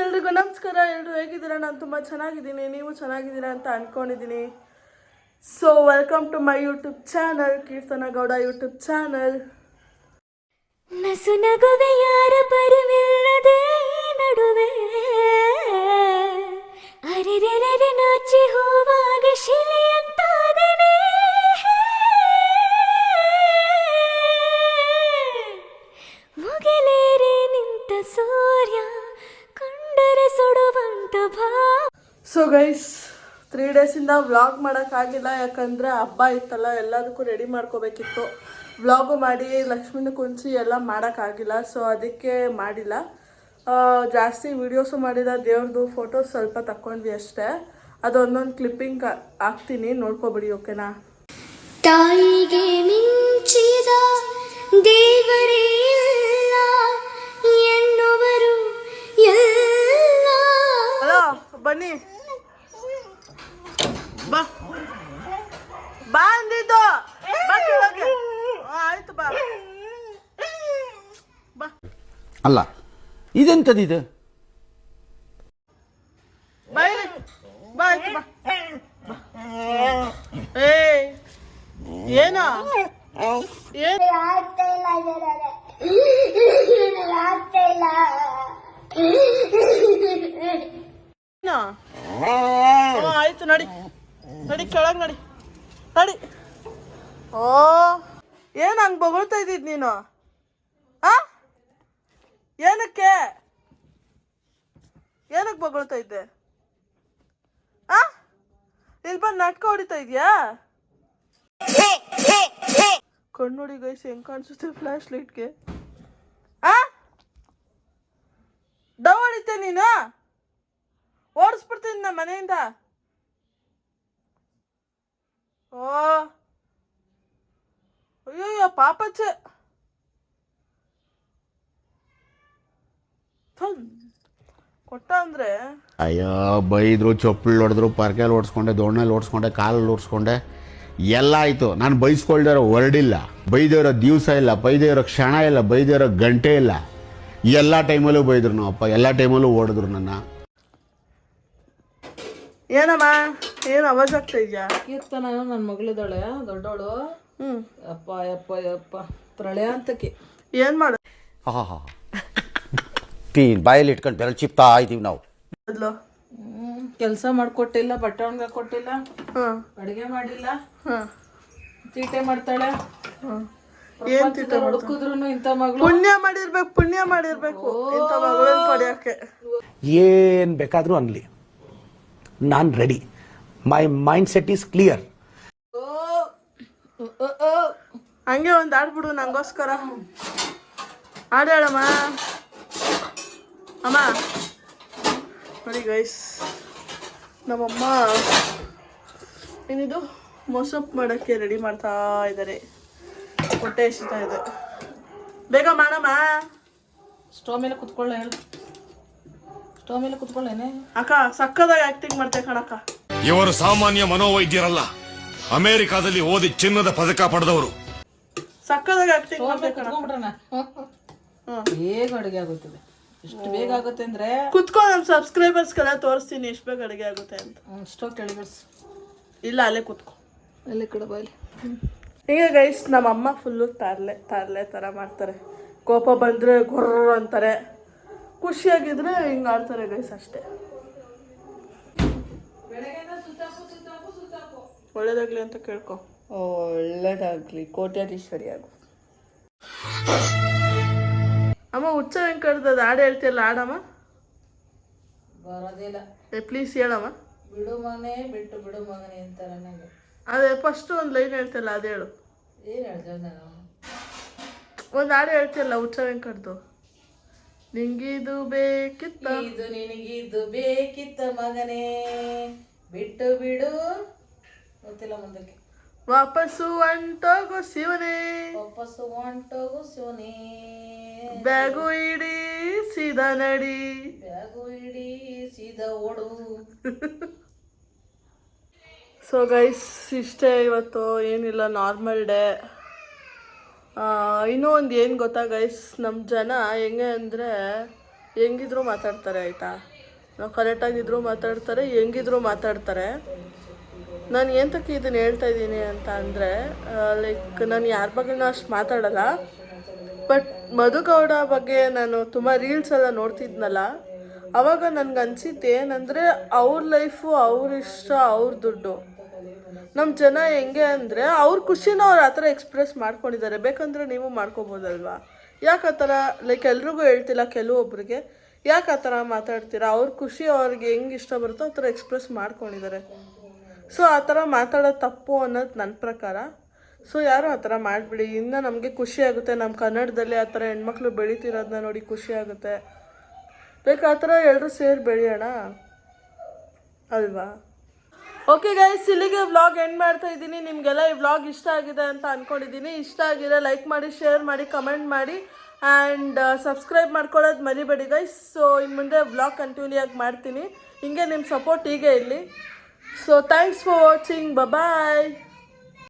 ಎಲ್ರಿಗೂ ನಮಸ್ಕಾರ. ಎಲ್ಲರೂ ಹೇಗಿದ್ದೀರಾ? ನಾನು ತುಂಬ ಚೆನ್ನಾಗಿದ್ದೀನಿ, ನೀವು ಚೆನ್ನಾಗಿದ್ದೀರಾ ಅಂತ ಅಂದ್ಕೊಂಡಿದ್ದೀನಿ. So welcome to my YouTube channel, Keerthana Gowda YouTube channel. ನಸು ನಗುವೆ ಯಾರ ಪರಿವಿಲ್ಲದೆ ನಡುವೆ ಅರೆರೆರೆ ನಾಚಿ ಹೂವಾಗ ಶಿಲೆಯಂತಾದನೆ ಮುಗಿಲೇರಿ ನಿಂತ ಸೂರ್ಯ ಕಂಡರೆ ಸುಡುವಂತ ಸೊ ಗೈಸ್, 3 ಡೇಸಿಂದ ವ್ಲಾಗ್ ಮಾಡೋಕ್ಕಾಗಿಲ್ಲ, ಯಾಕಂದರೆ ಹಬ್ಬ ಇತ್ತಲ್ಲ, ಎಲ್ಲದಕ್ಕೂ ರೆಡಿ ಮಾಡ್ಕೋಬೇಕಿತ್ತು. ವ್ಲಾಗು ಮಾಡಿ ಲಕ್ಷ್ಮಿನ ಕುಂಚಿ ಎಲ್ಲ ಮಾಡೋಕ್ಕಾಗಿಲ್ಲ, ಸೊ ಅದಕ್ಕೆ ಮಾಡಿಲ್ಲ. ಜಾಸ್ತಿ ವೀಡಿಯೋಸು ಮಾಡಿದ, ದೇವ್ರದ್ದು ಫೋಟೋಸ್ ಸ್ವಲ್ಪ ತಕ್ಕೊಂಡ್ವಿ ಅಷ್ಟೇ. ಅದು ಒಂದೊಂದು ಕ್ಲಿಪ್ಪಿಂಗ್ ಹಾಕ್ತೀನಿ, ನೋಡ್ಕೊಬಿಡಿ, ಓಕೆನಾ? ತಾಯಿಗೆ ಮಿಂಚಿದ ದೇವರೇ ಇಲ್ಲ ಎನ್ನುವರು ಎಲ್ಲ. ಹಲೋ, ಬನ್ನಿ, ಬಾ ಬಾ ಅಂದಿದ್ದು, ಬಾ ಕೆಳಗೆ. ಆಯ್ತು, ಬಾ ಬಾ. ಅಲ್ಲ, ಇದೆಂಥದ್ದಿದೆ? ಬಾ ಇಲ್ಲಿ, ಬಾ, ಆಯ್ತು, ಬಾ. ಏ ಏನೋ ಏನು ಆಯ್ತು, ನಡಿ ನಡಿ, ಕೆಳಗೆ ನಡಿ ನಡಿ. ಓ, ಏನು ಹಂಗೆ ಬೊಗಳ್ತಾ ಇದ್ದಿದ್ ನೀನು? ಏನಕ್ಕೆ ಏನಕ್ಕೆ ಬೊಗಳ್ತಾ ಇದ್ದೆ? ಇಲ್ಲಿ ಬಂದು ನಾಟಕ ಹೊಡಿತಾ ಇದೆಯಾ? ಕಣ್ಣುಡಿ ಗೈಸ್, ಹೆಂಗ್ ಕಾಣಿಸುತ್ತೆ ಫ್ಲಾಶ್ ಲೈಟ್ಗೆ? ಡವ್ ಹೊಡಿತೆ ನೀನು? ಓಡಿಸ್ಬಿಡ್ತೀನಿ ನಮ್ಮ ಮನೆಯಿಂದ. ಓ ಅಯ್ಯೋ ಪಾಪಚ್ಚೆ, ಕೊಟ್ಟ ಅಂದ್ರೆ. ಅಯ್ಯೋ, ಬೈದ್ರು, ಚಪ್ಪಲಿ ಹೊಡೆದ್ರು, ಪರ್ಕೆಲ್ ಓಡಿಸ್ಕೊಂಡೆ, ದೋಣಲ್ಲಿ ಓಡಿಸ್ಕೊಂಡೆ, ಕಾಲಲ್ಲಿ ಓಡಿಸ್ಕೊಂಡೆ, ಎಲ್ಲ ಆಯಿತು. ನಾನು ಬೈಸ್ಕೊಳ್ದಿರೋ ವರ್ಡಿಲ್ಲ, ಬೈದಿರೋ ದಿವಸ ಇಲ್ಲ, ಬೈದಿರೋ ಕ್ಷಣ ಇಲ್ಲ, ಬೈದಿರೋ ಗಂಟೆ ಇಲ್ಲ. ಎಲ್ಲ ಟೈಮಲ್ಲೂ ಬೈದ್ರು ನಮ್ಮಪ್ಪ, ಎಲ್ಲ ಟೈಮಲ್ಲೂ ಓಡಿದ್ರು ನನ್ನ. ಏನಮ್ಮ, ಏನು ಅವಾಜ್ ಆಗ್ತಾ ಇದೆಯಾ? ಕೀರ್ತನ ನನ್ನ ಮಗಳಿದ್ದಾಳೆ, ದೊಡ್ಡವಳು. ಅಪ್ಪ ಯಪ್ಪ ಯಪ್ಪ, ಪ್ರಳಯ ಅಂತಕ್ಕೆ ಏನು ಮಾಡ ಪೀನ್ ಬಾಯಲ್ಲಿ ಇಟ್ಕೊಂಡು ಬೆರಳು ಚಿಪ್ತಾ ಇದ್ದೀವಿ ನಾವು. ಕೆಲಸ ಮಾಡ್ಕೊಟ್ಟಿಲ್ಲ, ಬಟ್ಟೆ ಒಣಗ ಕೊಟ್ಟಿಲ್ಲ, ಅಡುಗೆ ಮಾಡಿಲ್ಲ, ತೀಟೆ ಮಾಡ್ತಾಳೆ. ಏನ್ ತೀಟ ಹುಡುಕಿದ್ರು ಇಂಥ ಮಗಳು. ಪುಣ್ಯ ಮಾಡಿರ್ಬೇಕು ಇಂಥ ಮಗಳನ್ನ ಪಡೆಯಕ್ಕೆ. ಏನ್ ಬೇಕಾದ್ರೂ ಅನ್ಲಿ, ನಾನ್ ready. My mind set is clear. ಹಂಗೆ ಒಂದು ಆಡ್ಬಿಡು ನಂಗೋಸ್ಕರ. ಹಾಡು ಹೇಳಮ್ಮ. ಅಮ್ಮ ನೋಡಿ ಗೈಸ್, ನಮ್ಮಮ್ಮ ಏನಿದು ಮೊಸಪ್ಪು ಮಾಡೋಕ್ಕೆ ರೆಡಿ ಮಾಡ್ತಾ ಇದ್ದಾರೆ. ಹೊಟ್ಟೆ ಎಸಿತಾ ಇದೆ, ಬೇಗ ಮಾಡಮ್ಮ. ಸ್ಟವ್ ಮೇಲೆ ಕುತ್ಕೊಳ್ಳ, ಹೇಳು. ಸ್ಟವ್ ಮೇಲೆ ಕುತ್ಕೊಳ್ಳೇನೆ ಅಕ್ಕ, ಸಕ್ಕದಾಗಿ ಆಕ್ಟಿಂಗ್ ಮಾಡ್ತೆ ಕಣಕ್ಕ. ಇವರು ಸಾಮಾನ್ಯ ಮನೋವೈದ್ಯರಲ್ಲ, ಅಮೆರಿಕಾದಲ್ಲಿ ಓದಿ ಚಿನ್ನದ ಪದಕ ಪಡೆದವರು. ಸಕ್ಕದಾಗಿ ಆಕ್ಟಿಂಗ್ ಮಾಡ್ತೆ ಕಣಕ್ಕ. ಕುತ್ಕೊಂಡ್ಬಿಟ್ರಣ, ಬೇಗ ಅಡುಗೆ ಆಗುತ್ತದೆ. ಎಷ್ಟು ಬೇಗ ಆಗುತ್ತೆ ಅಂದ್ರೆ, ಕುತ್ಕೊ, ನಮ್ಮ ಸಬ್ಸ್ಕ್ರೈಬರ್ಸ್ಗೆಲ್ಲ ತೋರಿಸ್ತೀನಿ ಎಷ್ಟು ಬೇಗ ಅಡುಗೆ ಆಗುತ್ತೆ ಅಂತ. ಸ್ಟವ್ ಕೆಳಗಿಡ್ಸು. ಇಲ್ಲ, ಅಲ್ಲೇ ಕುತ್ಕೊ, ಅಲ್ಲಿ ಕಡೆ ಬಾಯಲ್ಲಿ. ಈಗ ಗೈಸ್, ನಮ್ಮಮ್ಮ ಫುಲ್ಲು ತಾರ್ಲೆ ಥರ ಮಾಡ್ತಾರೆ. ಕೋಪ ಬಂದರೆ ಗೊರ್ರ ಅಂತಾರೆ, ಖುಷಿಯಾಗಿದ್ರೆ ಹಿಂಗೆ ಆಡ್ತಾರೆ ಗೈಸ್, ಅಷ್ಟೇ. ಒಳ್ಳೇದಾಗ್ಲಿ ಅಂತ ಕೇಳ್ಕೊ. ಒಳ್ಳೇದಾಗ್ಲಿ, ಕೋಟ್ಯಾಧೀಶ್ವರಿ ಆಗು. ಅಮ್ಮ, ಹುಚ್ಚ ಹೆಂಗೆ ಕಡ್ದದ? ಹಾಡು ಹೇಳ್ತಿಯಲ್ಲ, ಆಡಮ್ಮ. ಬರೋದಿಲ್ಲ. ಪ್ಲೀಸ್ ಹೇಳಮ್ಮ. ಬಿಡು ಮನೆ ಬಿಟ್ಟು ಬಿಡು ಮಗನೆ ಅಂತಾರೆ ನನಗೆ. ಅದೇ ಫಸ್ಟ್ ಒಂದು ಲೈನ್ ಹೇಳ್ತಿಯಲ್ಲ, ಅದು ಹೇಳು. ಏನು ಹೇಳ್ತೇವೆ ನಾನು? ಒಂದು ಹಾಡು ಹೇಳ್ತಿಯಲ್ಲ, ಹುಚ್ಚ ಹೆಂಗೆ ಕಡ್ದು. ನಿಂಗಿದು ಬೇಕಿತ್ತ, ಇದು ನಿನಗಿದು ಬೇಕಿತ್ತ ಮಗನೇ, ಬಿಟ್ಟು ಬಿಡು. ಗೊತ್ತಿಲ್ಲ ಮುಂದಕ್ಕೆ. ವಾಪಸ್ಸು ಹೊಂಟೋಗು ಶಿವನೇ, ವಾಪಸ್ಸು ಹೊಂಟೋಗು ಶಿವನೇ, ಬ್ಯಾಗು ಇಡಿ ಸೀದಾ ನಡಿ, ಬ್ಯಾಗು ಇಡಿ ಸೀದಾ ಓಡು. ಸೊ ಗೈಸ್, ಇಷ್ಟೇ ಇವತ್ತು, ಏನಿಲ್ಲ, ನಾರ್ಮಲ್ ಡೇ. ಇನ್ನೂ ಒಂದು ಏನು ಗೊತ್ತಾ ಗೈಸ್, ನಮ್ಮ ಜನ ಹೆಂಗೆ ಅಂದರೆ ಹೆಂಗಿದ್ರು ಮಾತಾಡ್ತಾರೆ ಆಯಿತಾ. ನಾವು ಕರೆಕ್ಟಾಗಿದ್ದರೂ ಮಾತಾಡ್ತಾರೆ, ಹೆಂಗಿದ್ರು ಮಾತಾಡ್ತಾರೆ. ನಾನು ಏನಕ್ಕೆ ಇದನ್ನು ಹೇಳ್ತಾ ಇದ್ದೀನಿ ಅಂತ ಅಂದರೆ, ಲೈಕ್ ನಾನು ಯಾರ ಬಗ್ಗೆನೂ ಅಷ್ಟು ಮಾತಾಡಲ್ಲ. ಬಟ್ ಮಧುಗೌಡ ಬಗ್ಗೆ ನಾನು ತುಂಬ ರೀಲ್ಸ್ ಎಲ್ಲ ನೋಡ್ತಿದ್ನಲ್ಲ, ಆವಾಗ ನನಗೆ ಅನಿಸಿದ್ದು ಏನಂದರೆ, ಅವ್ರ ಲೈಫು ಅವ್ರ ಇಷ್ಟ, ಅವ್ರ ದುಡ್ಡು. ನಮ್ಮ ಜನ ಹೆಂಗೆ ಅಂದರೆ ಅವ್ರ ಖುಷಿನ ಅವ್ರು ಆ ಥರ ಎಕ್ಸ್ಪ್ರೆಸ್ ಮಾಡ್ಕೊಂಡಿದ್ದಾರೆ. ಬೇಕಂದರೆ ನೀವು ಮಾಡ್ಕೋಬೋದಲ್ವಾ? ಯಾಕೆ ಆ ಥರ ಲೈಕ್ ಎಲ್ರಿಗೂ ಹೇಳ್ತಿಲ್ಲ, ಕೆಲವೊಬ್ಬರಿಗೆ ಯಾಕೆ ಆ ಥರ ಮಾತಾಡ್ತೀರಾ? ಅವ್ರ ಖುಷಿ ಅವ್ರಿಗೆ ಹೆಂಗೆ ಇಷ್ಟ ಬರುತ್ತೋ ಆ ಥರ ಎಕ್ಸ್ಪ್ರೆಸ್ ಮಾಡ್ಕೊಂಡಿದ್ದಾರೆ. ಸೊ ಆ ಥರ ಮಾತಾಡೋದು ತಪ್ಪು ಅನ್ನೋದು ನನ್ನ ಪ್ರಕಾರ. ಸೊ ಯಾರು ಆ ಥರ ಮಾಡಿಬಿಡಿ. ಇನ್ನು ನಮಗೆ ಖುಷಿ ಆಗುತ್ತೆ, ನಮ್ಮ ಕನ್ನಡದಲ್ಲಿ ಆ ಥರ ಹೆಣ್ಮಕ್ಳು ಬೆಳೀತಿರೋದನ್ನ ನೋಡಿ ಖುಷಿ ಆಗುತ್ತೆ. ಲೈಕ್ ಆ ಥರ ಎಲ್ಲರೂ ಸೇರಿ ಬೆಳೆಯೋಣ ಅಲ್ವಾ? ಓಕೆ ಗೈಸ್, ಇಲ್ಲಿಗೆ ವ್ಲಾಗ್ ಎಂಡ್ ಮಾಡ್ತಾ ಇದ್ದೀನಿ. ನಿಮಗೆಲ್ಲ ಈ ವ್ಲಾಗ್ ಇಷ್ಟ ಆಗಿದೆ ಅಂತ ಅಂದ್ಕೊಂಡಿದ್ದೀನಿ. ಇಷ್ಟ ಆಗಿದೆ ಲೈಕ್ ಮಾಡಿ, ಶೇರ್ ಮಾಡಿ, ಕಮೆಂಟ್ ಮಾಡಿ ಆ್ಯಂಡ್ ಸಬ್ಸ್ಕ್ರೈಬ್ ಮಾಡ್ಕೊಳ್ಳೋದು ಮರಿಬೇಡಿ ಗೈಸ್. ಸೊ ಇನ್ನು ಮುಂದೆ ವ್ಲಾಗ್ ಕಂಟಿನ್ಯೂ ಆಗಿ ಮಾಡ್ತೀನಿ. ಹಿಂಗೆ ನಿಮ್ಮ ಸಪೋರ್ಟ್ ಹೀಗೆ ಇರಲಿ. So thanks for watching. Bye.